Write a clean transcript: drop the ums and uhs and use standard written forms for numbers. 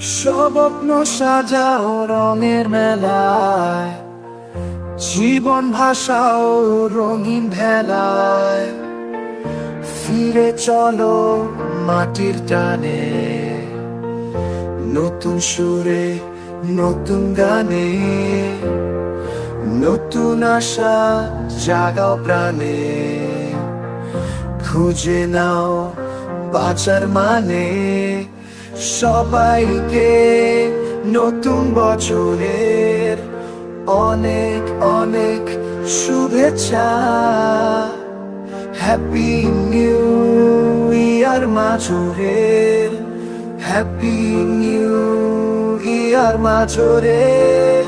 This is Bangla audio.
স্বপ্ন সাজাও রঙের মেলায়, জীবন ভাষাও রঙিন ভেলায়। ফিরে চলো মাটির টানে, নতুন সুরে নতুন গানে, নতুন আশা জাগাও প্রাণে। খুঁজে নাও বাঁচার মানে, সবাইকে নতুন বছরের অনেক অনেক শুভেচ্ছা। হ্যাপি নিউ ইয়ার মাঝুরের, হ্যাপি নিউ ইয়ার মাঝুরের।